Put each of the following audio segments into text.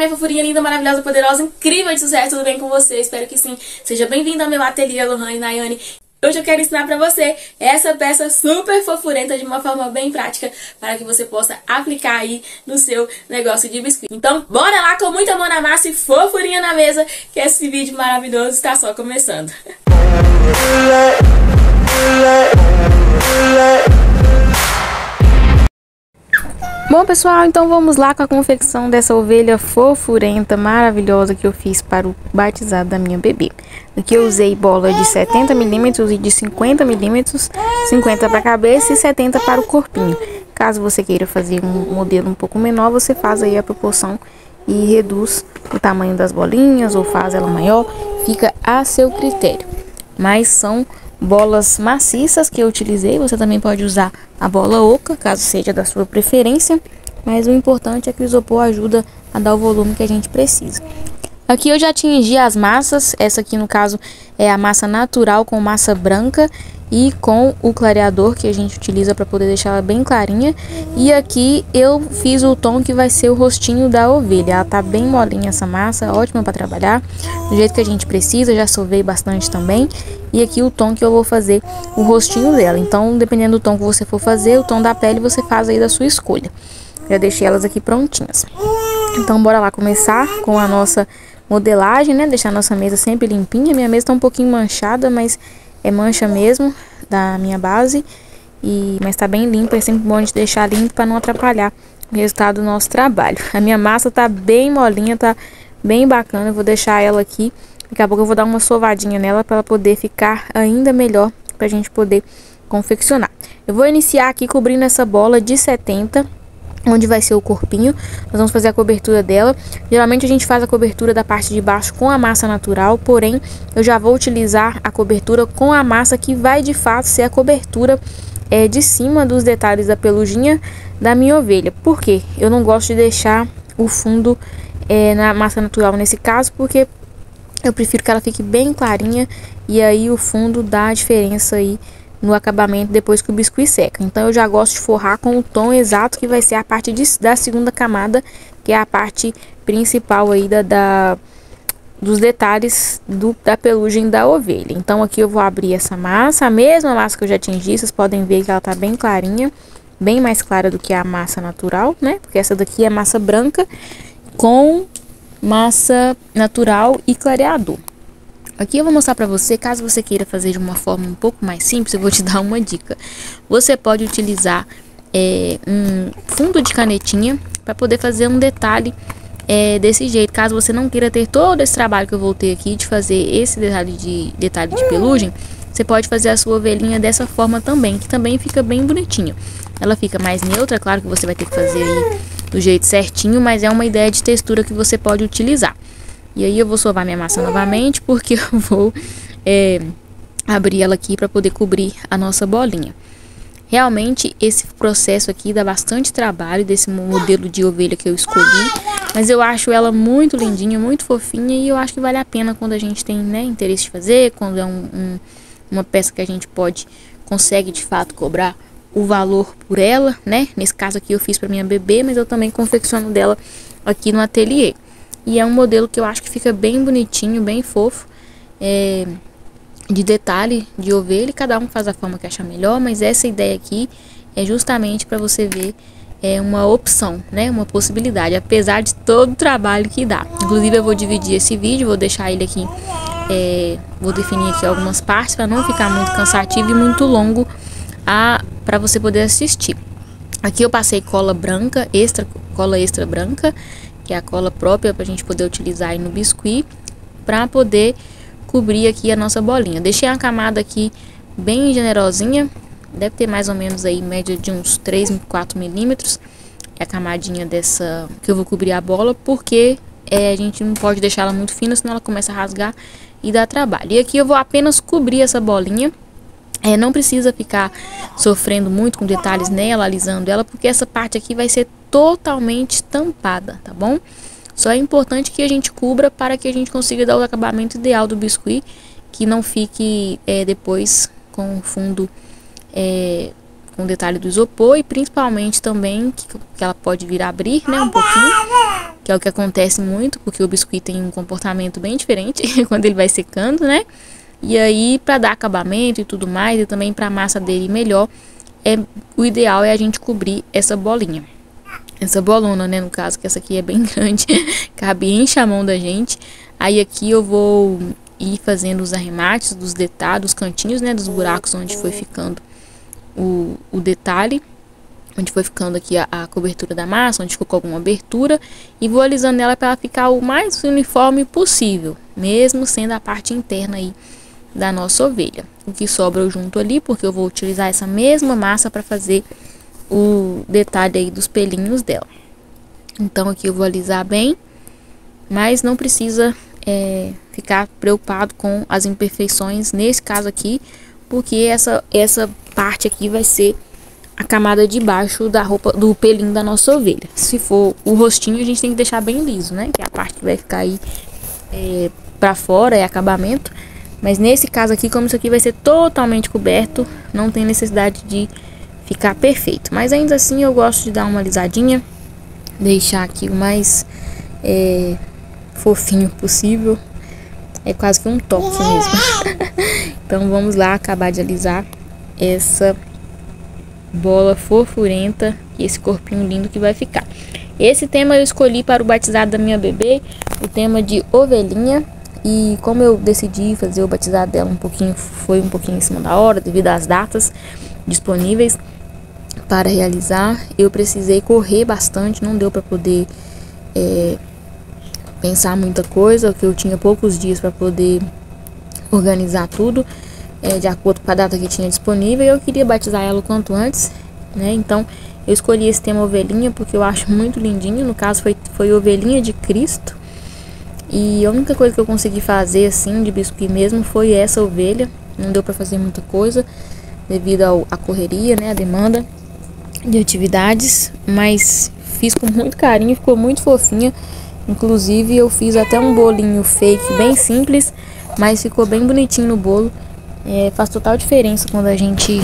minha fofurinha linda, maravilhosa, poderosa, incrível de sucesso, tudo bem com você? Espero que sim. Seja bem-vindo ao meu ateliê Lohane Nayane. Hoje eu quero ensinar pra você essa peça super fofurenta de uma forma bem prática para que você possa aplicar aí no seu negócio de biscoito. Então, bora lá com muito amor na massa e fofurinha na mesa, que esse vídeo maravilhoso está só começando. Bom, pessoal, então vamos lá com a confecção dessa ovelha fofurenta, maravilhosa que eu fiz para o batizado da minha bebê. Aqui eu usei bola de 70 milímetros e de 50 milímetros, 50 para a cabeça e 70 para o corpinho. Caso você queira fazer um modelo um pouco menor, você faz aí a proporção e reduz o tamanho das bolinhas ou faz ela maior, fica a seu critério. Mas são bolas maciças que eu utilizei, você também pode usar a bola oca, caso seja da sua preferência, mas o importante é que o isopor ajuda a dar o volume que a gente precisa. Aqui eu já tingi as massas, essa aqui no caso é a massa natural com massa branca e com o clareador que a gente utiliza para poder deixar ela bem clarinha. E aqui eu fiz o tom que vai ser o rostinho da ovelha, ela tá bem molinha essa massa, ótima para trabalhar, do jeito que a gente precisa, já sovei bastante também. E aqui o tom que eu vou fazer o rostinho dela, então dependendo do tom que você for fazer, o tom da pele você faz aí da sua escolha. Já deixei elas aqui prontinhas. Então bora lá começar com a nossa modelagem, né? Deixar a nossa mesa sempre limpinha. Minha mesa tá um pouquinho manchada, mas é mancha mesmo da minha base. Mas tá bem limpa, é sempre bom a gente deixar limpo para não atrapalhar o resultado do nosso trabalho. A minha massa tá bem molinha, tá bem bacana. Eu vou deixar ela aqui. Daqui a pouco eu vou dar uma sovadinha nela para ela poder ficar ainda melhor pra gente poder confeccionar. Eu vou iniciar aqui cobrindo essa bola de 70, onde vai ser o corpinho. Nós vamos fazer a cobertura dela. Geralmente a gente faz a cobertura da parte de baixo com a massa natural, porém eu já vou utilizar a cobertura com a massa que vai de fato ser a cobertura de cima dos detalhes da peluginha da minha ovelha. Por quê? Eu não gosto de deixar o fundo na massa natural nesse caso, porque eu prefiro que ela fique bem clarinha e aí o fundo dá a diferença aí no acabamento depois que o biscuit seca. Então eu já gosto de forrar com o tom exato que vai ser a parte da segunda camada, que é a parte principal aí dos detalhes da pelugem da ovelha. Então aqui eu vou abrir essa massa, a mesma massa que eu já tingi, vocês podem ver que ela tá bem clarinha, bem mais clara do que a massa natural, né? Porque essa daqui é massa branca com massa natural e clareador. Aqui eu vou mostrar pra você, caso você queira fazer de uma forma um pouco mais simples, eu vou te dar uma dica. Você pode utilizar um fundo de canetinha para poder fazer um detalhe desse jeito. Caso você não queira ter todo esse trabalho que eu vou ter aqui de fazer esse detalhe de pelugem, você pode fazer a sua ovelhinha dessa forma também, que também fica bem bonitinho. Ela fica mais neutra, claro que você vai ter que fazer aí do jeito certinho, mas é uma ideia de textura que você pode utilizar. E aí eu vou sovar minha massa novamente, porque eu vou abrir ela aqui para poder cobrir a nossa bolinha. Realmente esse processo aqui dá bastante trabalho, desse modelo de ovelha que eu escolhi, mas eu acho ela muito lindinha, muito fofinha, e eu acho que vale a pena quando a gente tem, né, interesse de fazer, quando é uma peça que a gente consegue de fato cobrar o valor por ela, né? Nesse caso aqui eu fiz para minha bebê, mas eu também confecciono dela aqui no ateliê. E é um modelo que eu acho que fica bem bonitinho, bem fofo, de detalhe de ovelha, e cada um faz a forma que achar melhor, mas essa ideia aqui é justamente para você ver uma opção, né? Uma possibilidade, apesar de todo o trabalho que dá. Inclusive eu vou dividir esse vídeo, vou deixar ele aqui, vou definir aqui algumas partes para não ficar muito cansativo e muito longo para você poder assistir. Aqui eu passei cola branca, cola extra branca, que é a cola própria para a gente poder utilizar aí no biscuit, para poder cobrir aqui a nossa bolinha. Deixei uma camada aqui bem generosinha, deve ter mais ou menos aí média de uns 3, 4 milímetros, é a camadinha dessa que eu vou cobrir a bola, porque a gente não pode deixar ela muito fina, senão ela começa a rasgar e dá trabalho. E aqui eu vou apenas cobrir essa bolinha. Não precisa ficar sofrendo muito com detalhes nela, alisando ela, porque essa parte aqui vai ser totalmente tampada, tá bom? Só é importante que a gente cubra para que a gente consiga dar o acabamento ideal do biscuit, que não fique depois com o fundo com detalhe do isopor, e principalmente também que ela pode vir a abrir, né, um pouquinho. que é o que acontece muito, porque o biscuit tem um comportamento bem diferente quando ele vai secando, né? E aí, para dar acabamento e tudo mais, e também para a massa dele melhor, o ideal é a gente cobrir essa bolinha. Essa bolona, né, no caso, que essa aqui é bem grande, cabe, enche a mão da gente. Aí aqui eu vou ir fazendo os arremates dos detalhes, dos cantinhos, né, dos buracos onde foi ficando o detalhe, onde foi ficando aqui a cobertura da massa, onde ficou alguma abertura, e vou alisando ela para ela ficar o mais uniforme possível, mesmo sendo a parte interna aí da nossa ovelha. O que sobra eu junto ali, porque eu vou utilizar essa mesma massa para fazer o detalhe aí dos pelinhos dela. Então aqui eu vou alisar bem, mas não precisa ficar preocupado com as imperfeições nesse caso aqui, porque essa parte aqui vai ser a camada de baixo da roupa, do pelinho da nossa ovelha. Se for o rostinho, a gente tem que deixar bem liso, né, que é a parte que vai ficar aí pra fora, é acabamento. Mas nesse caso aqui, como isso aqui vai ser totalmente coberto, não tem necessidade de ficar perfeito. Mas ainda assim eu gosto de dar uma alisadinha, deixar aqui o mais fofinho possível. É quase que um toque mesmo. Então vamos lá acabar de alisar essa bola fofurenta e esse corpinho lindo que vai ficar. Esse tema eu escolhi para o batizado da minha bebê, o tema de ovelhinha. E como eu decidi fazer o batizado dela foi um pouquinho em cima da hora, devido às datas disponíveis para realizar, eu precisei correr bastante, não deu para poder pensar muita coisa, porque eu tinha poucos dias para poder organizar tudo de acordo com a data que tinha disponível, e eu queria batizar ela o quanto antes, né? Então eu escolhi esse tema ovelhinha porque eu acho muito lindinho. No caso foi ovelhinha de Cristo. E a única coisa que eu consegui fazer assim de biscuit mesmo foi essa ovelha. Não deu para fazer muita coisa devido à correria, né, a demanda de atividades, mas fiz com muito carinho, ficou muito fofinha. Inclusive eu fiz até um bolinho fake bem simples, mas ficou bem bonitinho no bolo. Faz total diferença quando a gente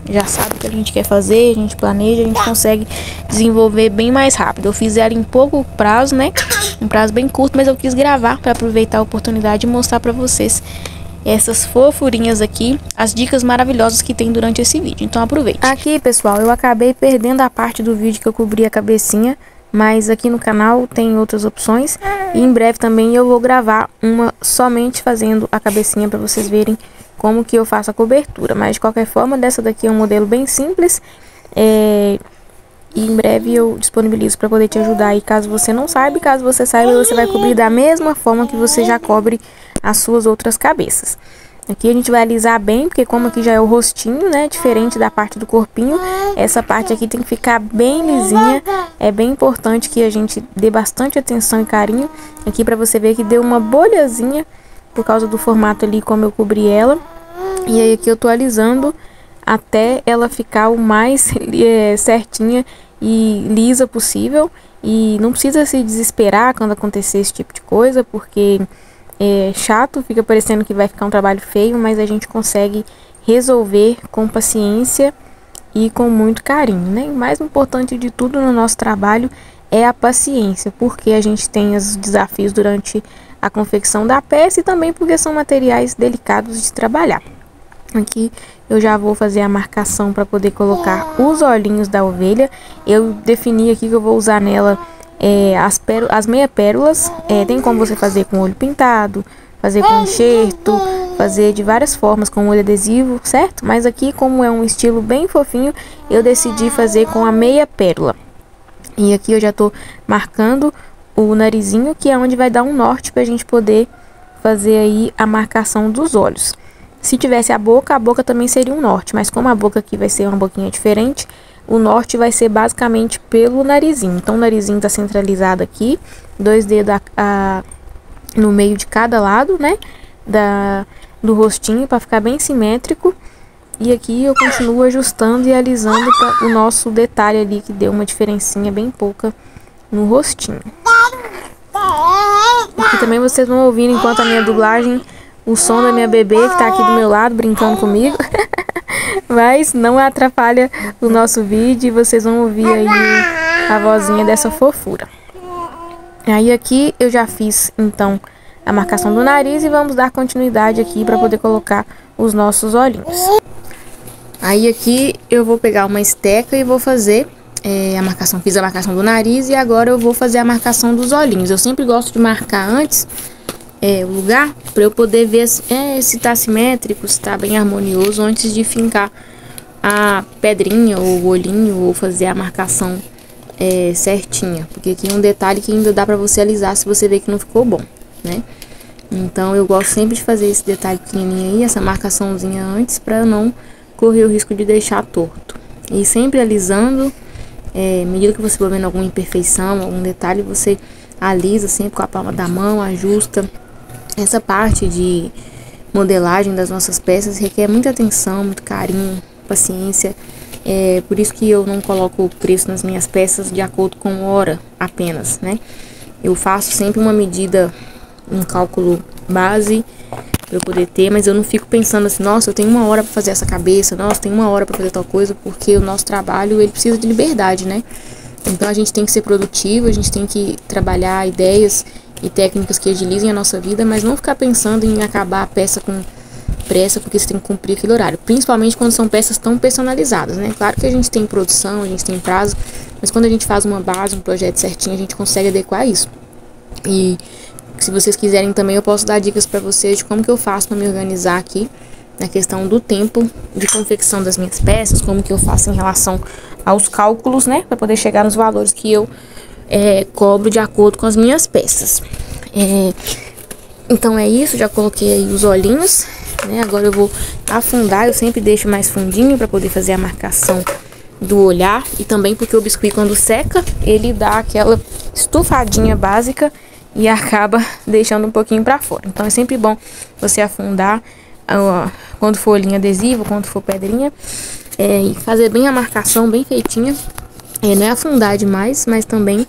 já sabe o que a gente quer fazer, a gente planeja, a gente consegue desenvolver bem mais rápido. Eu fiz ela em pouco prazo, né? Um prazo bem curto, mas eu quis gravar para aproveitar a oportunidade e mostrar para vocês essas fofurinhas aqui, as dicas maravilhosas que tem durante esse vídeo. Então aproveite. Aqui, pessoal, eu acabei perdendo a parte do vídeo que eu cobri a cabecinha, mas aqui no canal tem outras opções e em breve também eu vou gravar uma somente fazendo a cabecinha para vocês verem como que eu faço a cobertura. Mas de qualquer forma, dessa daqui é um modelo bem simples e em breve eu disponibilizo para poder te ajudar aí, caso você não saiba. Caso você saiba, você vai cobrir da mesma forma que você já cobre as suas outras cabeças. Aqui a gente vai alisar bem, porque como aqui já é o rostinho, né, diferente da parte do corpinho, essa parte aqui tem que ficar bem lisinha. É bem importante que a gente dê bastante atenção e carinho aqui, para você ver que deu uma bolhazinha por causa do formato ali, como eu cobri ela. E aí aqui eu tô alisando até ela ficar o mais certinha e lisa possível. E não precisa se desesperar quando acontecer esse tipo de coisa, porque é chato, fica parecendo que vai ficar um trabalho feio, mas a gente consegue resolver com paciência e com muito carinho, né? O mais importante de tudo no nosso trabalho é a paciência, porque a gente tem os desafios durante a confecção da peça e também porque são materiais delicados de trabalhar. Aqui eu já vou fazer a marcação para poder colocar os olhinhos da ovelha. Eu defini aqui que eu vou usar nela as meia pérolas. Tem como você fazer com olho pintado, fazer com enxerto, fazer de várias formas com olho adesivo, certo? Mas aqui, como é um estilo bem fofinho, eu decidi fazer com a meia pérola. E aqui eu já tô marcando o narizinho, que é onde vai dar um norte pra gente poder fazer aí a marcação dos olhos. Se tivesse a boca também seria um norte, mas como a boca aqui vai ser uma boquinha diferente, o norte vai ser basicamente pelo narizinho. Então o narizinho tá centralizado aqui, 2 dedos no meio de cada lado, né, do rostinho, para ficar bem simétrico. E aqui eu continuo ajustando e alisando para o nosso detalhe ali, que deu uma diferencinha bem pouca no rostinho. Aqui também vocês vão ouvir, enquanto a minha dublagem, o som da minha bebê, que tá aqui do meu lado brincando comigo. Mas não atrapalha o nosso vídeo e vocês vão ouvir aí a vozinha dessa fofura. Aí aqui eu já fiz, então, a marcação do nariz e vamos dar continuidade aqui para poder colocar os nossos olhinhos. Aí aqui eu vou pegar uma esteca e vou fazer a marcação. Fiz a marcação do nariz e agora eu vou fazer a marcação dos olhinhos. Eu sempre gosto de marcar antes o lugar para eu poder ver se tá simétrico, se tá bem harmonioso antes de fincar a pedrinha ou o olhinho ou fazer a marcação certinha. Porque aqui é um detalhe que ainda dá para você alisar se você ver que não ficou bom, né? Então eu gosto sempre de fazer esse detalhe pequenininho aí, essa marcaçãozinha antes, para eu não correr o risco de deixar torto. E sempre alisando, à medida que você for vendo alguma imperfeição, algum detalhe, você alisa sempre com a palma da mão, ajusta. Essa parte de modelagem das nossas peças requer muita atenção, muito carinho, paciência. Por isso que eu não coloco o preço nas minhas peças de acordo com hora apenas, né? Eu faço sempre uma medida, um cálculo base para eu poder ter, mas eu não fico pensando assim, nossa, eu tenho 1 hora para fazer essa cabeça, nossa, tem 1 hora para fazer tal coisa, porque o nosso trabalho, ele precisa de liberdade, né? Então a gente tem que ser produtivo, a gente tem que trabalhar ideias e técnicas que agilizem a nossa vida, mas não ficar pensando em acabar a peça com pressa, porque você tem que cumprir aquele horário, principalmente quando são peças tão personalizadas, né? Claro que a gente tem produção, a gente tem prazo, mas quando a gente faz uma base, um projeto certinho, a gente consegue adequar isso. E se vocês quiserem também, eu posso dar dicas para vocês de como que eu faço para me organizar aqui na questão do tempo de confecção das minhas peças, como que eu faço em relação aos cálculos, né, para poder chegar nos valores que eu cobro de acordo com as minhas peças. Então é isso, já coloquei aí os olhinhos, né? Agora eu vou afundar, eu sempre deixo mais fundinho para poder fazer a marcação do olhar, e também porque o biscuit, quando seca, ele dá aquela estufadinha básica e acaba deixando um pouquinho para fora. Então é sempre bom você afundar quando for olhinho adesivo, quando for pedrinha, e fazer bem a marcação, bem feitinha. Não é afundar demais, mas também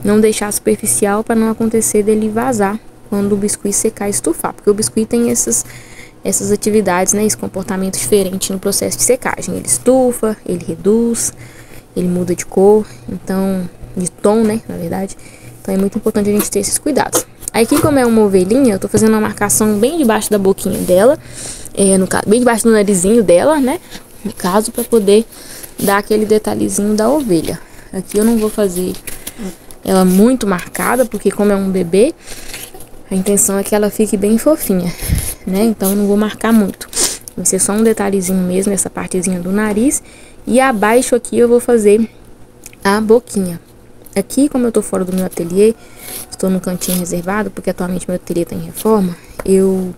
não deixar superficial para não acontecer dele vazar quando o biscuit secar e estufar, porque o biscuit tem essas atividades, né, esse comportamento diferente no processo de secagem. Ele estufa, ele reduz, ele muda de cor, então, de tom, né, na verdade. Então é muito importante a gente ter esses cuidados. Aí aqui, como é uma ovelhinha, eu tô fazendo uma marcação bem debaixo da boquinha dela, no caso, bem debaixo do narizinho dela, né, no caso, para poder dar aquele detalhezinho da ovelha. Aqui eu não vou fazer ela muito marcada, porque como é um bebê, a intenção é que ela fique bem fofinha, né? Então eu não vou marcar muito. Vai ser só um detalhezinho mesmo, essa partezinha do nariz. E abaixo aqui eu vou fazer a boquinha. Aqui, como eu tô fora do meu ateliê, estou no cantinho reservado, porque atualmente meu ateliê tá em reforma, eu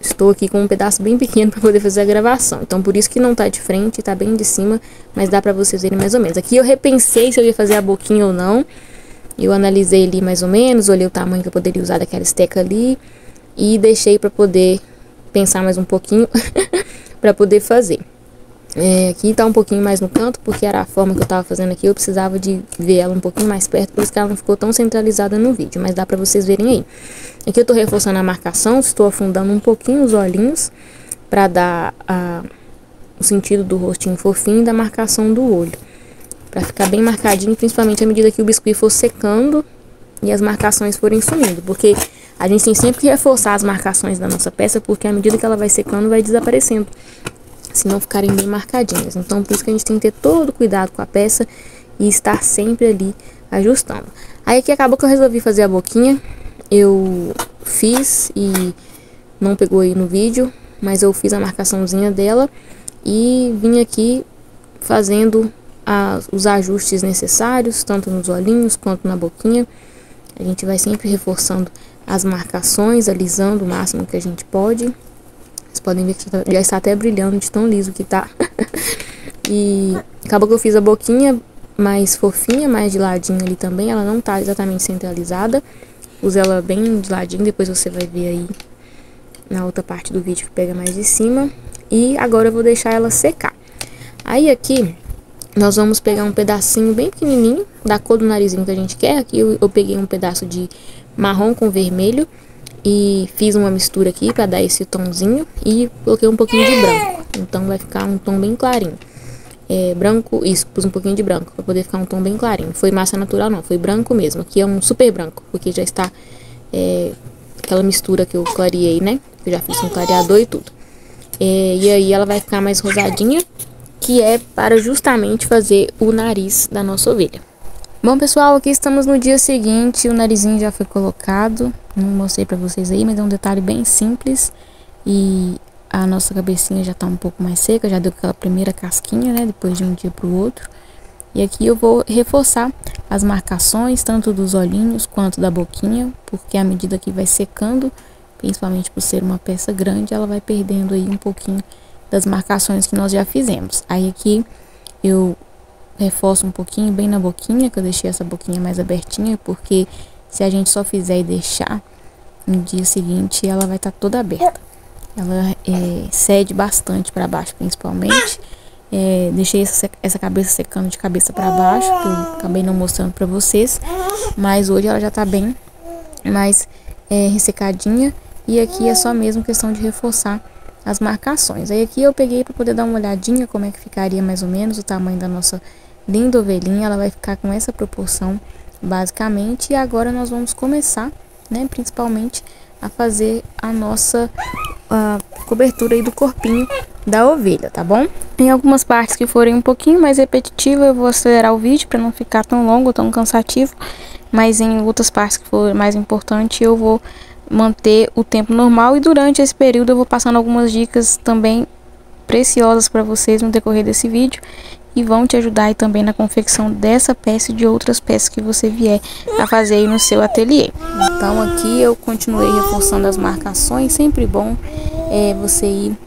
estou aqui com um pedaço bem pequeno para poder fazer a gravação. Então por isso que não tá de frente, tá bem de cima, mas dá pra vocês verem mais ou menos. Aqui eu repensei se eu ia fazer a boquinha ou não. Eu analisei ali mais ou menos, olhei o tamanho que eu poderia usar daquela esteca ali e deixei para poder pensar mais um pouquinho para poder fazer. Aqui tá um pouquinho mais no canto, porque era a forma que eu tava fazendo aqui, eu precisava de ver ela um pouquinho mais perto, por isso que ela não ficou tão centralizada no vídeo, mas dá para vocês verem aí. Aqui eu tô reforçando a marcação, estou afundando um pouquinho os olhinhos para dar o sentido do rostinho fofinho e da marcação do olho, para ficar bem marcadinho, principalmente à medida que o biscuit for secando e as marcações forem sumindo, porque a gente tem sempre que reforçar as marcações da nossa peça, porque à medida que ela vai secando, vai desaparecendo, se não ficarem bem marcadinhas. Então por isso que a gente tem que ter todo cuidado com a peça e estar sempre ali ajustando. Aí aqui acabou que eu resolvi fazer a boquinha, eu fiz e não pegou aí no vídeo, mas eu fiz a marcaçãozinha dela e vim aqui fazendo os ajustes necessários, tanto nos olhinhos quanto na boquinha. A gente vai sempre reforçando as marcações, alisando o máximo que a gente pode. Vocês podem ver que já está até brilhando de tão liso que tá. E acabou que eu fiz a boquinha mais fofinha, mais de ladinho ali também. Ela não tá exatamente centralizada. Usa ela bem de ladinho, depois você vai ver aí na outra parte do vídeo que pega mais de cima. E agora eu vou deixar ela secar. Aí aqui nós vamos pegar um pedacinho bem pequenininho, da cor do narizinho que a gente quer. Aqui eu peguei um pedaço de marrom com vermelho e fiz uma mistura aqui para dar esse tomzinho. E coloquei um pouquinho de branco, então vai ficar um tom bem clarinho. branco, isso, pus um pouquinho de branco, pra poder ficar um tom bem clarinho. Foi massa natural não, foi branco mesmo. Aqui é um super branco, porque já está aquela mistura que eu clareei, né? Eu já fiz um clareador e tudo. E aí ela vai ficar mais rosadinha, que é para justamente fazer o nariz da nossa ovelha. Bom, pessoal, aqui estamos no dia seguinte, o narizinho já foi colocado. Não mostrei pra vocês aí, mas é um detalhe bem simples. E a nossa cabecinha já tá um pouco mais seca, já deu aquela primeira casquinha, né, depois de um dia pro outro. E aqui eu vou reforçar as marcações, tanto dos olhinhos quanto da boquinha, porque à medida que vai secando, principalmente por ser uma peça grande, ela vai perdendo aí um pouquinho das marcações que nós já fizemos. Aí aqui eu reforço um pouquinho bem na boquinha, que eu deixei essa boquinha mais abertinha, porque se a gente só fizer e deixar, no dia seguinte ela vai estar toda aberta. Ela cede bastante para baixo, principalmente. Deixei essa cabeça secando de cabeça para baixo, que eu acabei não mostrando para vocês, mas hoje ela já tá bem mais ressecadinha. E aqui é só mesmo questão de reforçar as marcações. Aí aqui eu peguei para poder dar uma olhadinha como é que ficaria mais ou menos o tamanho da nossa linda ovelhinha. Ela vai ficar com essa proporção basicamente. E agora nós vamos começar, né, principalmente a fazer a nossa cobertura aí do corpinho da ovelha, tá bom? Em algumas partes que forem um pouquinho mais repetitivas, eu vou acelerar o vídeo para não ficar tão longo, tão cansativo. Mas em outras partes que for mais importante, eu vou manter o tempo normal. E durante esse período eu vou passando algumas dicas também preciosas para vocês no decorrer desse vídeo, e vão te ajudar aí também na confecção dessa peça e de outras peças que você vier a fazer aí no seu ateliê. Então aqui eu continuei reforçando as marcações. Sempre bom você ir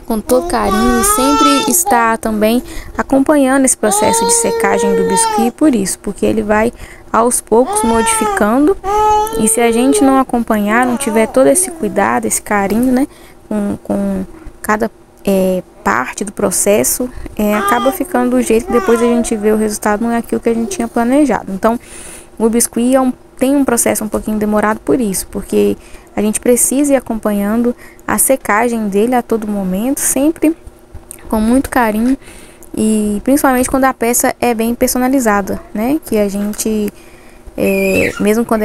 com todo carinho e sempre estar também acompanhando esse processo de secagem do biscuit, por isso, porque ele vai aos poucos modificando, e se a gente não acompanhar, não tiver todo esse cuidado, esse carinho, né, com cada parte do processo, acaba ficando do jeito que depois a gente vê o resultado não é aquilo que a gente tinha planejado. Então o biscuit tem um processo um pouquinho demorado por isso, porque a gente precisa ir acompanhando a secagem dele a todo momento, sempre com muito carinho, e principalmente quando a peça é bem personalizada, né, que a gente mesmo quando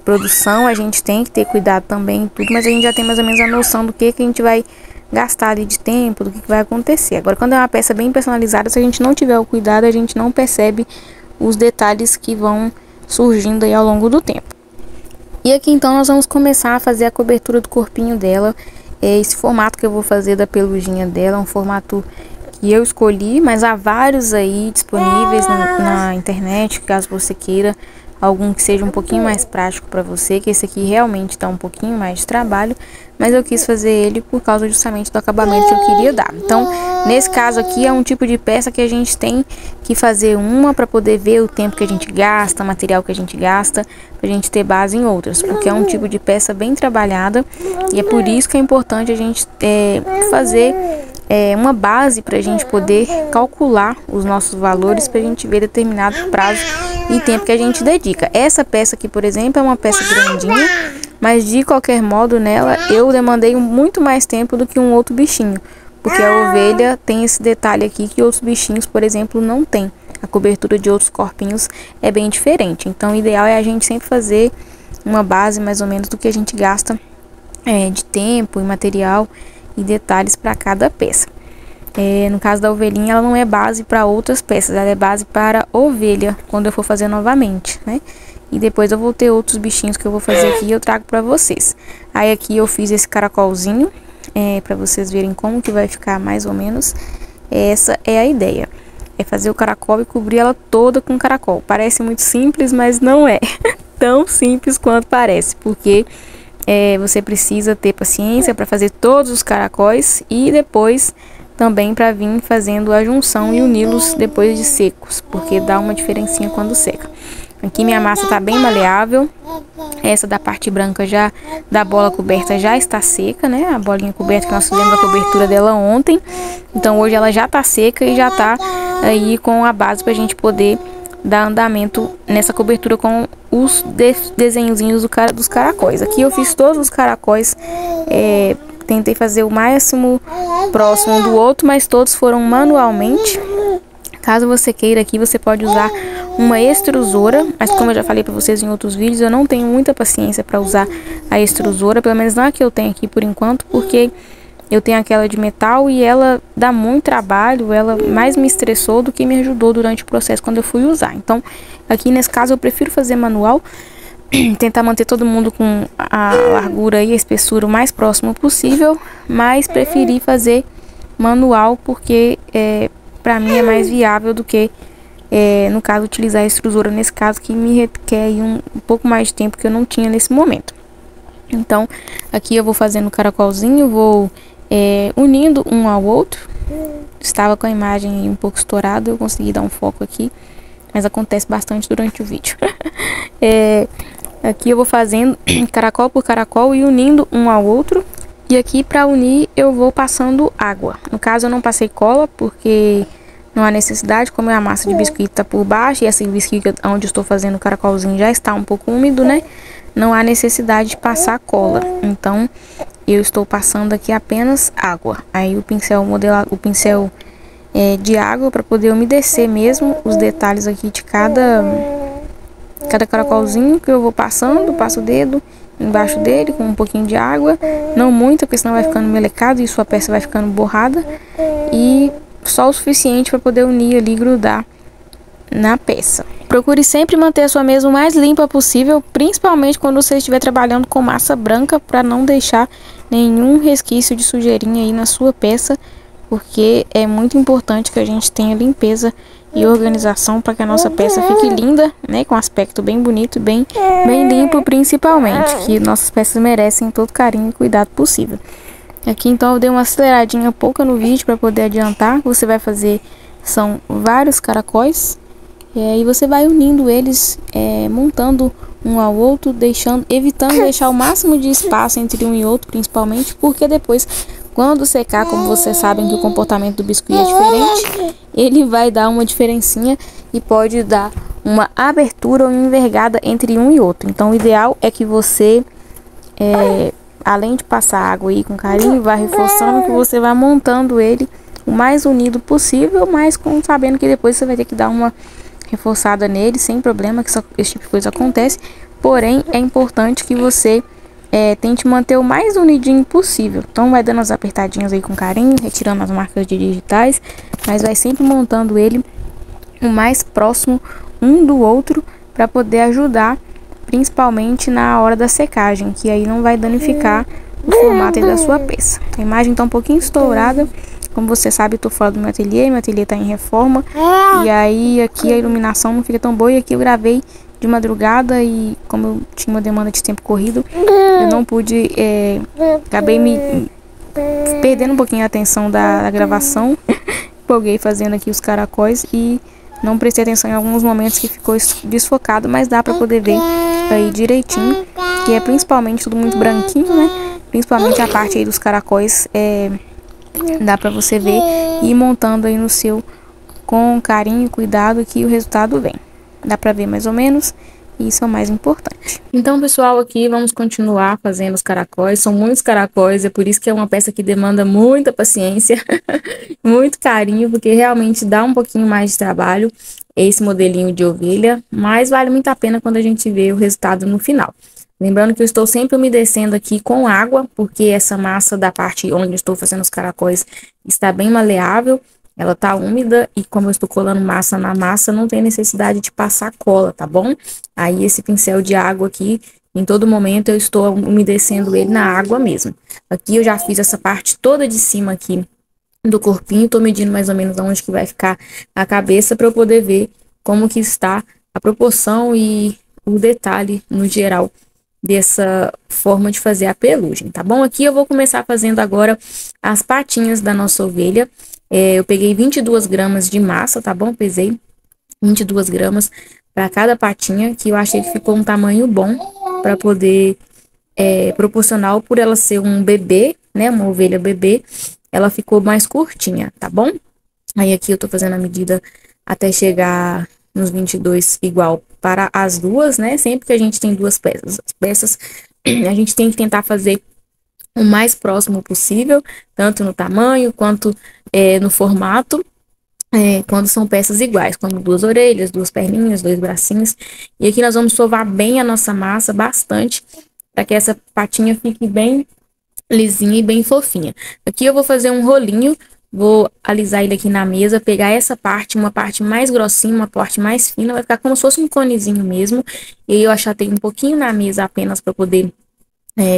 produção, a gente tem que ter cuidado também, tudo, mas a gente já tem mais ou menos a noção do que a gente vai gastar ali de tempo, do que vai acontecer. Agora, quando é uma peça bem personalizada, se a gente não tiver o cuidado, a gente não percebe os detalhes que vão surgindo aí ao longo do tempo. E aqui então nós vamos começar a fazer a cobertura do corpinho dela. Esse formato que eu vou fazer da peluginha dela é um formato que eu escolhi, mas há vários aí disponíveis na internet, caso você queira algum que seja um pouquinho mais prático para você, que esse aqui realmente dá um pouquinho mais de trabalho, mas eu quis fazer ele por causa justamente do acabamento que eu queria dar. Então, nesse caso aqui é um tipo de peça que a gente tem que fazer uma para poder ver o tempo que a gente gasta, o material que a gente gasta, pra gente ter base em outras, porque é um tipo de peça bem trabalhada, e é por isso que é importante a gente fazer uma base para a gente poder calcular os nossos valores, para a gente ver determinado prazo e tempo que a gente dedica. Essa peça aqui, por exemplo, é uma peça grandinha, mas de qualquer modo nela eu demandei muito mais tempo do que um outro bichinho, porque a ovelha tem esse detalhe aqui que outros bichinhos, por exemplo, não tem. A cobertura de outros corpinhos é bem diferente, então o ideal é a gente sempre fazer uma base mais ou menos do que a gente gasta de tempo e material e detalhes para cada peça. No caso da ovelhinha, ela não é base para outras peças, ela é base para ovelha quando eu for fazer novamente, né? E depois eu vou ter outros bichinhos que eu vou fazer aqui e eu trago para vocês. Aí aqui eu fiz esse caracolzinho para vocês verem como que vai ficar mais ou menos. Essa é a ideia, é fazer o caracol e cobrir ela toda com caracol. Parece muito simples, mas não é tão simples quanto parece, porque você precisa ter paciência para fazer todos os caracóis e depois também para vir fazendo a junção e uni-los depois de secos, porque dá uma diferencinha quando seca. Aqui minha massa tá bem maleável. Essa da parte branca já da bola coberta já está seca, né? A bolinha coberta que nós fizemos a cobertura dela ontem. Então hoje ela já tá seca e já tá aí com a base pra gente poder dar andamento nessa cobertura com os desenhozinhos dos caracóis. Aqui eu fiz todos os caracóis, tentei fazer o máximo próximo um do outro, mas todos foram manualmente. Caso você queira aqui, você pode usar uma extrusora, mas como eu já falei para vocês em outros vídeos, eu não tenho muita paciência para usar a extrusora, pelo menos não a que eu tenho aqui por enquanto, porque eu tenho aquela de metal e ela dá muito trabalho, ela mais me estressou do que me ajudou durante o processo quando eu fui usar. Então, aqui nesse caso eu prefiro fazer manual, tentar manter todo mundo com a largura e a espessura o mais próximo possível, mas preferi fazer manual porque para mim é mais viável do que, no caso, utilizar a extrusora nesse caso, que me requer um pouco mais de tempo que eu não tinha nesse momento. Então, aqui eu vou fazendo o caracolzinho, vou unindo um ao outro. Estava com a imagem um pouco estourada, eu consegui dar um foco aqui, mas acontece bastante durante o vídeo. Aqui eu vou fazendo caracol por caracol e unindo um ao outro. E aqui para unir eu vou passando água. No caso eu não passei cola porque não há necessidade, como a massa de biscuit tá por baixo e esse biscuit onde eu estou fazendo o caracolzinho já está um pouco úmido, né? Não há necessidade de passar cola. Então eu estou passando aqui apenas água. Aí o pincel de água para poder umedecer mesmo os detalhes aqui de cada caracolzinho que eu vou passando, passo o dedo embaixo dele com um pouquinho de água, não muito, porque senão vai ficando melecado e sua peça vai ficando borrada, e só o suficiente para poder unir ali e grudar na peça. Procure sempre manter a sua mesa o mais limpa possível, principalmente quando você estiver trabalhando com massa branca, para não deixar nenhum resquício de sujeirinha aí na sua peça, porque é muito importante que a gente tenha limpeza e organização para que a nossa peça fique linda, né, com aspecto bem bonito e bem limpo, principalmente, que nossas peças merecem todo carinho e cuidado possível. Aqui então eu dei uma aceleradinha pouca no vídeo para poder adiantar. Você vai fazer, são vários caracóis, e aí você vai unindo eles, montando um ao outro, evitando deixar o máximo de espaço entre um e outro, principalmente, porque depois, quando secar, como vocês sabem que o comportamento do biscuit é diferente, ele vai dar uma diferencinha e pode dar uma abertura ou envergada entre um e outro. Então o ideal é que você, além de passar água aí com carinho, vá reforçando, que você vai montando ele o mais unido possível, mas sabendo que depois você vai ter que dar uma reforçada nele, sem problema, que esse tipo de coisa acontece. Porém, é importante que você tente manter o mais unidinho possível. Então vai dando as apertadinhas aí com carinho, retirando as marcas de digitais, mas vai sempre montando ele o mais próximo um do outro, para poder ajudar, principalmente na hora da secagem, que aí não vai danificar o formato aí da sua peça. A imagem tá um pouquinho estourada, como você sabe, eu tô fora do meu ateliê tá em reforma, e aí aqui a iluminação não fica tão boa, e aqui eu gravei de madrugada, e como eu tinha uma demanda de tempo corrido, eu não pude, acabei me perdendo um pouquinho a atenção da gravação, empolguei fazendo aqui os caracóis e não prestei atenção em alguns momentos que ficou desfocado, mas dá pra poder ver aí direitinho, que é principalmente tudo muito branquinho, né? Principalmente a parte aí dos caracóis, dá pra você ver e ir montando aí no seu com carinho e cuidado, que o resultado vem. Dá pra ver mais ou menos, e isso é o mais importante. Então, pessoal, aqui vamos continuar fazendo os caracóis. São muitos caracóis, é por isso que é uma peça que demanda muita paciência, muito carinho, porque realmente dá um pouquinho mais de trabalho esse modelinho de ovelha, mas vale muito a pena quando a gente vê o resultado no final. Lembrando que eu estou sempre umedecendo aqui com água, porque essa massa da parte onde eu estou fazendo os caracóis está bem maleável. Ela tá úmida, e como eu estou colando massa na massa, não tem necessidade de passar cola, tá bom? Aí esse pincel de água aqui, em todo momento eu estou umedecendo ele na água mesmo. Aqui eu já fiz essa parte toda de cima aqui do corpinho, tô medindo mais ou menos onde que vai ficar a cabeça, para eu poder ver como que está a proporção e o detalhe no geral dessa forma de fazer a pelugem, tá bom? Aqui eu vou começar fazendo agora as patinhas da nossa ovelha. Eu peguei 22 gramas de massa, tá bom? Pesei 22 gramas para cada patinha, que eu achei que ficou um tamanho bom para poder proporcional, por ela ser um bebê, né? Uma ovelha bebê, ela ficou mais curtinha, tá bom? Aí aqui eu tô fazendo a medida até chegar nos 22 igual para as duas, né? Sempre que a gente tem duas peças, a gente tem que tentar fazer o mais próximo possível, tanto no tamanho quanto no formato, quando são peças iguais, quando duas orelhas, duas perninhas, dois bracinhos. E aqui nós vamos sovar bem a nossa massa, bastante, para que essa patinha fique bem lisinha e bem fofinha. Aqui eu vou fazer um rolinho, vou alisar ele aqui na mesa, pegar essa parte, uma parte mais grossinha, uma parte mais fina, vai ficar como se fosse um conezinho mesmo. E aí eu achatei um pouquinho na mesa apenas para poder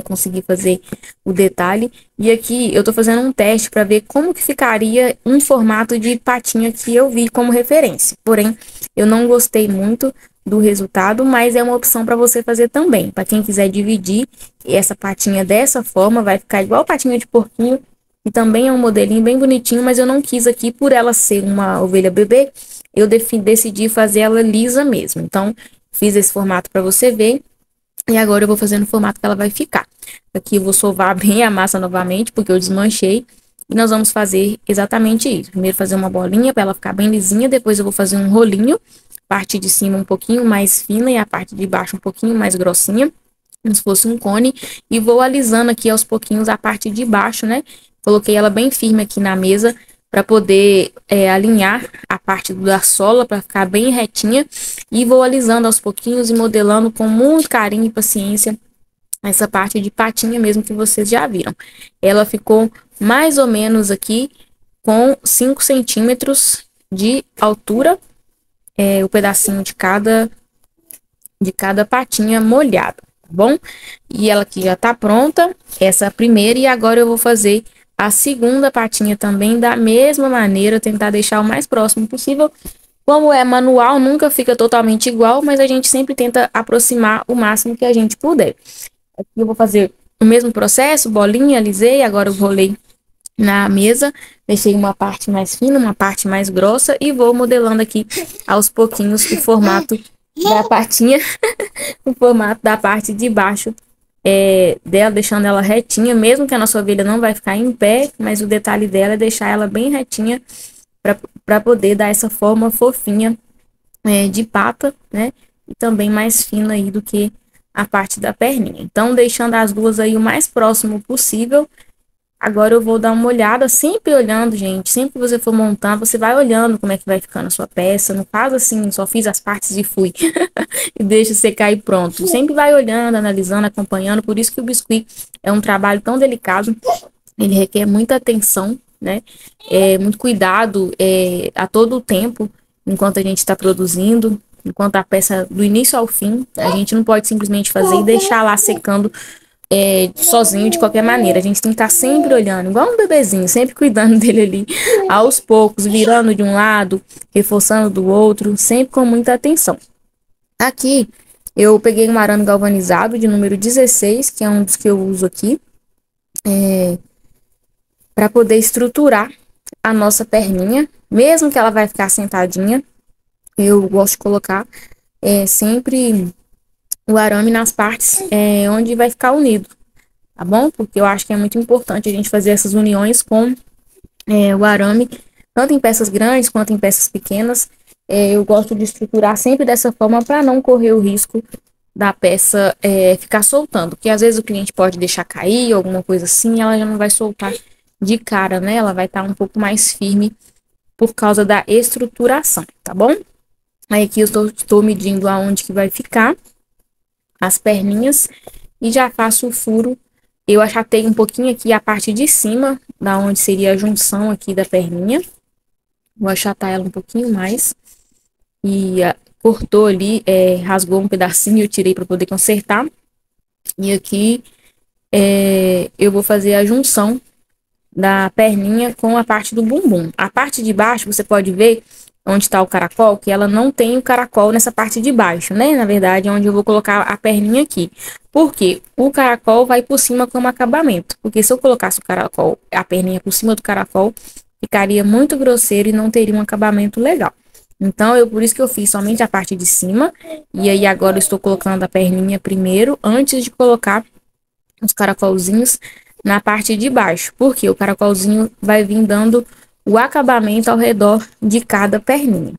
conseguir fazer o detalhe. E aqui eu tô fazendo um teste para ver como que ficaria um formato de patinha que eu vi como referência. Porém, eu não gostei muito do resultado, mas é uma opção para você fazer também. Para quem quiser dividir essa patinha dessa forma, vai ficar igual patinha de porquinho. E também é um modelinho bem bonitinho, mas eu não quis aqui, por ela ser uma ovelha bebê, eu decidi fazer ela lisa mesmo. Então, fiz esse formato para você ver. E agora eu vou fazer no formato que ela vai ficar. Aqui eu vou sovar bem a massa novamente, porque eu desmanchei. E nós vamos fazer exatamente isso. Primeiro fazer uma bolinha para ela ficar bem lisinha. Depois eu vou fazer um rolinho. Parte de cima um pouquinho mais fina e a parte de baixo um pouquinho mais grossinha. Como se fosse um cone. E vou alisando aqui aos pouquinhos a parte de baixo, né? Coloquei ela bem firme aqui na mesa para poder alinhar a parte da sola para ficar bem retinha. E vou alisando aos pouquinhos e modelando com muito carinho e paciência essa parte de patinha mesmo que vocês já viram. Ela ficou mais ou menos aqui com 5 centímetros de altura, o pedacinho de cada patinha molhada, tá bom? E ela aqui já tá pronta, essa primeira, e agora eu vou fazer a segunda patinha também da mesma maneira, tentar deixar o mais próximo possível. Como é manual, nunca fica totalmente igual, mas a gente sempre tenta aproximar o máximo que a gente puder. Aqui eu vou fazer o mesmo processo, bolinha, alisei, agora eu rolei na mesa, deixei uma parte mais fina, uma parte mais grossa e vou modelando aqui aos pouquinhos o formato da patinha, o formato da parte de baixo dela, deixando ela retinha, mesmo que a nossa ovelha não vai ficar em pé, mas o detalhe dela é deixar ela bem retinha para poder dar essa forma fofinha de pata, né? E também mais fina aí do que a parte da perninha. Então, deixando as duas aí o mais próximo possível. Agora eu vou dar uma olhada, sempre olhando, gente. Sempre que você for montar, você vai olhando como é que vai ficando a sua peça. Não faz assim, só fiz as partes e fui. E deixa secar e pronto. Sempre vai olhando, analisando, acompanhando. Por isso que o biscuit é um trabalho tão delicado. Ele requer muita atenção, né? Muito cuidado a todo o tempo, enquanto a gente está produzindo. Enquanto a peça do início ao fim, a gente não pode simplesmente fazer e deixar lá secando sozinho de qualquer maneira. A gente tem que estar sempre olhando, igual um bebezinho, sempre cuidando dele ali, aos poucos, virando de um lado, reforçando do outro, sempre com muita atenção. Aqui, eu peguei um arame galvanizado de número 16, que é um dos que eu uso aqui, para poder estruturar a nossa perninha, mesmo que ela vai ficar sentadinha. Eu gosto de colocar sempre o arame nas partes onde vai ficar unido, tá bom? Porque eu acho que é muito importante a gente fazer essas uniões com o arame, tanto em peças grandes quanto em peças pequenas. Eu gosto de estruturar sempre dessa forma para não correr o risco da peça ficar soltando, porque às vezes o cliente pode deixar cair, alguma coisa assim, ela já não vai soltar de cara, né? Ela vai estar um pouco mais firme por causa da estruturação, tá bom? Aí aqui eu estou medindo aonde que vai ficar as perninhas e já faço o furo. Eu achatei um pouquinho aqui a parte de cima, da onde seria a junção aqui da perninha. Vou achatar ela um pouquinho mais. E cortou ali, rasgou um pedacinho e eu tirei para poder consertar. E aqui eu vou fazer a junção da perninha com a parte do bumbum. A parte de baixo, você pode ver onde está o caracol, que ela não tem o caracol nessa parte de baixo, né? Na verdade, é onde eu vou colocar a perninha aqui. Porque o caracol vai por cima como acabamento. Porque se eu colocasse o caracol, a perninha por cima do caracol, ficaria muito grosseiro e não teria um acabamento legal. Então, por isso que eu fiz somente a parte de cima. E aí, agora eu estou colocando a perninha primeiro, antes de colocar os caracolzinhos na parte de baixo. Porque o caracolzinho vai vir dando o acabamento ao redor de cada perninha.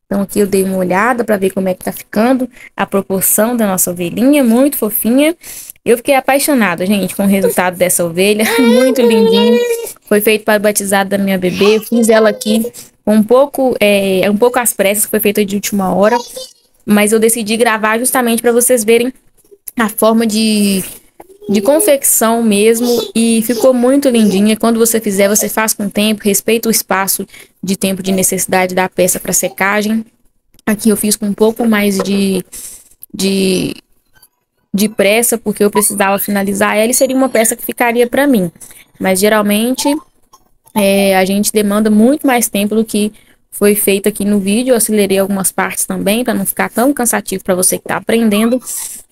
Então aqui eu dei uma olhada para ver como é que tá ficando a proporção da nossa ovelhinha, muito fofinha. Eu fiquei apaixonada, gente, com o resultado dessa ovelha, muito lindinho. Foi feito para o batizado da minha bebê. Eu fiz ela aqui um pouco às pressas, que foi feita de última hora, mas eu decidi gravar justamente para vocês verem a forma de confecção mesmo, e ficou muito lindinha. Quando você fizer, você faz com tempo, respeita o espaço de tempo de necessidade da peça para secagem. Aqui eu fiz com um pouco mais de, de pressa, porque eu precisava finalizar ela e seria uma peça que ficaria para mim. Mas geralmente a gente demanda muito mais tempo do que foi feito aqui no vídeo. Eu acelerei algumas partes também para não ficar tão cansativo para você que está aprendendo,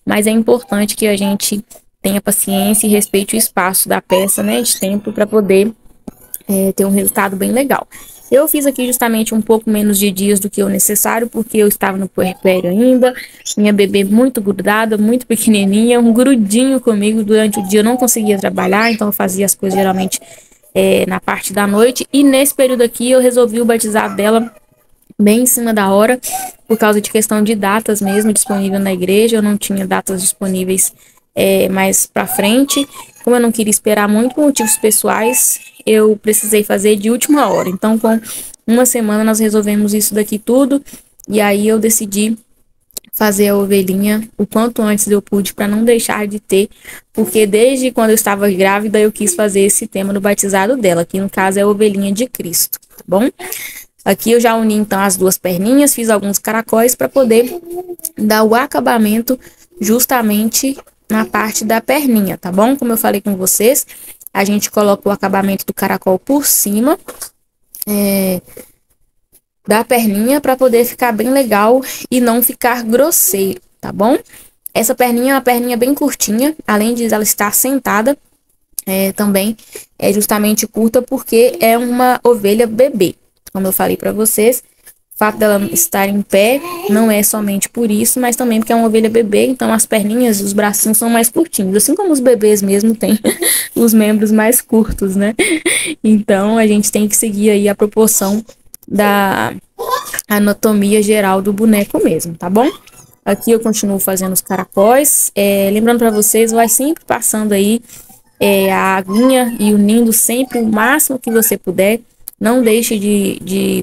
mas é importante que a gente tenha paciência e respeite o espaço da peça, né, de tempo, para poder ter um resultado bem legal. Eu fiz aqui justamente um pouco menos de dias do que o necessário, porque eu estava no puerpério ainda, minha bebê muito grudada, muito pequenininha, um grudinho comigo. Durante o dia eu não conseguia trabalhar, então eu fazia as coisas geralmente na parte da noite, e nesse período aqui eu resolvi o batizado dela bem em cima da hora, por causa de questão de datas mesmo disponível na igreja. Eu não tinha datas disponíveis mais pra frente. Como eu não queria esperar muito por motivos pessoais, eu precisei fazer de última hora. Então, com uma semana nós resolvemos isso daqui tudo, e aí eu decidi fazer a ovelhinha o quanto antes eu pude, para não deixar de ter, porque desde quando eu estava grávida eu quis fazer esse tema no batizado dela, que no caso é a ovelhinha de Cristo, tá bom? Aqui eu já uni então as duas perninhas, fiz alguns caracóis para poder dar o acabamento justamente na parte da perninha, tá bom? Como eu falei com vocês, a gente coloca o acabamento do caracol por cima da perninha, para poder ficar bem legal e não ficar grosseiro, tá bom? Essa perninha é uma perninha bem curtinha, além de ela estar sentada, também é justamente curta porque é uma ovelha bebê. Como eu falei para vocês, o fato dela estar em pé não é somente por isso, mas também porque é uma ovelha bebê, então as perninhas e os bracinhos são mais curtinhos, assim como os bebês mesmo têm os membros mais curtos, né? Então a gente tem que seguir aí a proporção da anatomia geral do boneco mesmo, tá bom? Aqui eu continuo fazendo os caracóis, lembrando para vocês, vai sempre passando aí a aguinha e unindo sempre o máximo que você puder. Não deixe de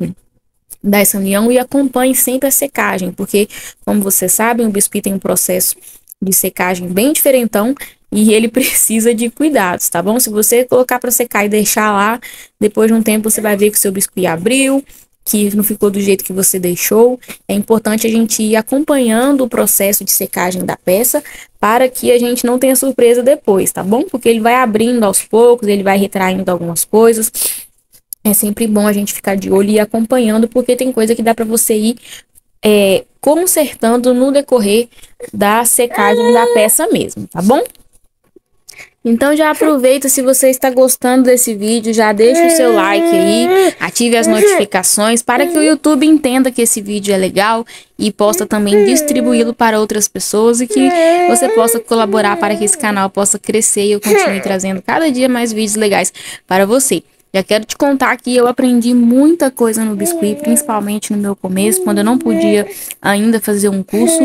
dar essa união e acompanhe sempre a secagem, porque, como vocês sabem, o biscuit tem um processo de secagem bem diferentão e ele precisa de cuidados, tá bom? Se você colocar para secar e deixar lá, depois de um tempo você vai ver que o seu biscuit abriu, que não ficou do jeito que você deixou. É importante a gente ir acompanhando o processo de secagem da peça, para que a gente não tenha surpresa depois, tá bom? Porque ele vai abrindo aos poucos, ele vai retraindo algumas coisas. É sempre bom a gente ficar de olho e acompanhando, porque tem coisa que dá para você ir consertando no decorrer da secagem da peça mesmo, tá bom? Então já aproveita, se você está gostando desse vídeo, já deixa o seu like aí, ative as notificações para que o YouTube entenda que esse vídeo é legal e possa também distribuí-lo para outras pessoas, e que você possa colaborar para que esse canal possa crescer e eu continue trazendo cada dia mais vídeos legais para você. Já quero te contar que eu aprendi muita coisa no biscuit, principalmente no meu começo, quando eu não podia ainda fazer um curso.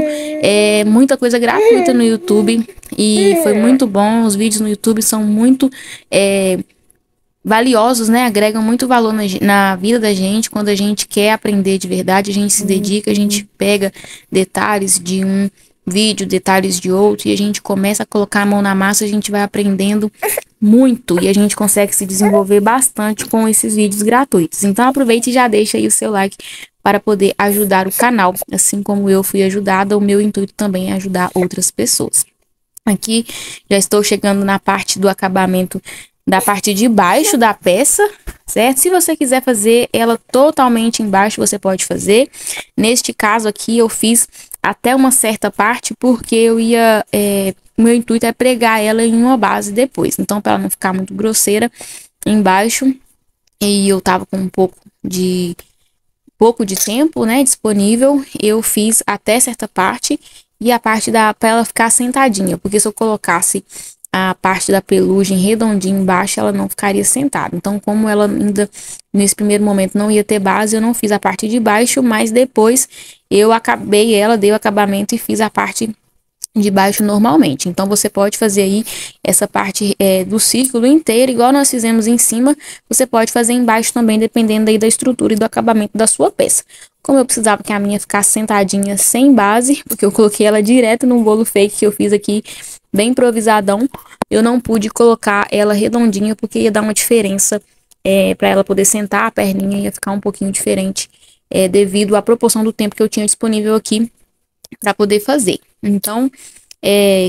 Muita coisa gratuita no YouTube e foi muito bom. Os vídeos no YouTube são muito valiosos, né? Agregam muito valor na vida da gente. Quando a gente quer aprender de verdade, a gente se dedica, a gente pega detalhes de um vídeo, detalhes de outro, e a gente começa a colocar a mão na massa, a gente vai aprendendo muito e a gente consegue se desenvolver bastante com esses vídeos gratuitos. Então aproveite e já deixa aí o seu like para poder ajudar o canal, assim como eu fui ajudada. O meu intuito também é ajudar outras pessoas. Aqui já estou chegando na parte do acabamento da parte de baixo da peça, certo? Se você quiser fazer ela totalmente embaixo, você pode fazer. Neste caso aqui eu fiz até uma certa parte, porque eu ia meu intuito é pregar ela em uma base depois, então para ela não ficar muito grosseira embaixo, e eu tava com um pouco de tempo, né, disponível, eu fiz até certa parte, e a parte para ela ficar sentadinha, porque se eu colocasse a parte da pelugem redondinha embaixo, ela não ficaria sentada. Então, como ela ainda nesse primeiro momento não ia ter base, eu não fiz a parte de baixo, mas depois eu acabei ela, dei o acabamento e fiz a parte de baixo normalmente. Então você pode fazer aí essa parte do círculo inteiro, igual nós fizemos em cima, você pode fazer embaixo também, dependendo aí da estrutura e do acabamento da sua peça. Como eu precisava que a minha ficasse sentadinha sem base, porque eu coloquei ela direto num bolo fake que eu fiz aqui, bem improvisadão, eu não pude colocar ela redondinha, porque ia dar uma diferença para ela poder sentar, a perninha ia ficar um pouquinho diferente, devido à proporção do tempo que eu tinha disponível aqui para poder fazer. Então,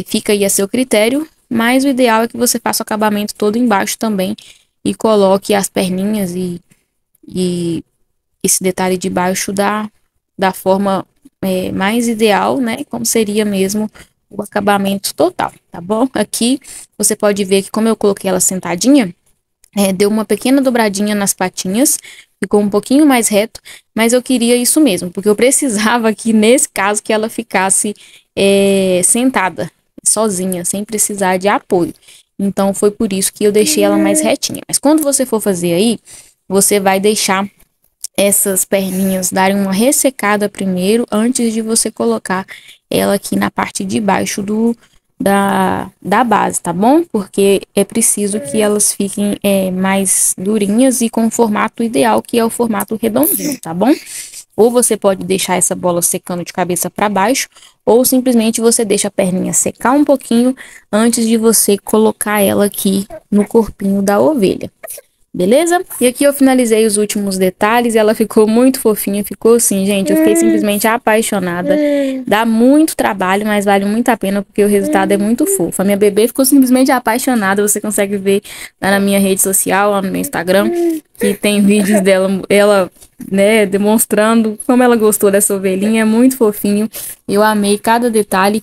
fica aí a seu critério, mas o ideal é que você faça o acabamento todo embaixo também e coloque as perninhas e esse detalhe de baixo da forma mais ideal, né? Como seria mesmo o acabamento total, tá bom? Aqui você pode ver que como eu coloquei ela sentadinha, deu uma pequena dobradinha nas patinhas, ficou um pouquinho mais reto, mas eu queria isso mesmo, porque eu precisava aqui, nesse caso, que ela ficasse sentada, sozinha, sem precisar de apoio. Então, foi por isso que eu deixei ela mais retinha. Mas quando você for fazer aí, você vai deixar essas perninhas darem uma ressecada primeiro, antes de você colocar ela aqui na parte de baixo da base, tá bom? Porque é preciso que elas fiquem mais durinhas e com o formato ideal, que é o formato redondinho, tá bom? Ou você pode deixar essa bola secando de cabeça para baixo, ou simplesmente você deixa a perninha secar um pouquinho antes de você colocar ela aqui no corpinho da ovelha. Beleza? E aqui eu finalizei os últimos detalhes e ela ficou muito fofinha, ficou assim, gente, eu fiquei simplesmente apaixonada. Dá muito trabalho, mas vale muito a pena porque o resultado é muito fofo. A minha bebê ficou simplesmente apaixonada, você consegue ver lá na minha rede social, lá no meu Instagram, que tem vídeos dela, ela, né, demonstrando como ela gostou dessa ovelhinha, é muito fofinho. Eu amei cada detalhe.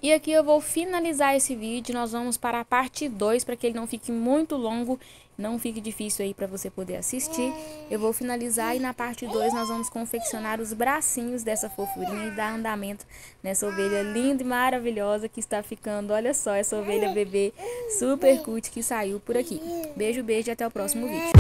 E aqui eu vou finalizar esse vídeo, nós vamos para a parte 2, para que ele não fique muito longo, não fique difícil aí para você poder assistir. Eu vou finalizar e na parte 2 nós vamos confeccionar os bracinhos dessa fofurinha e dar andamento nessa ovelha linda e maravilhosa que está ficando. Olha só essa ovelha bebê super cute que saiu por aqui. Beijo, beijo e até o próximo vídeo.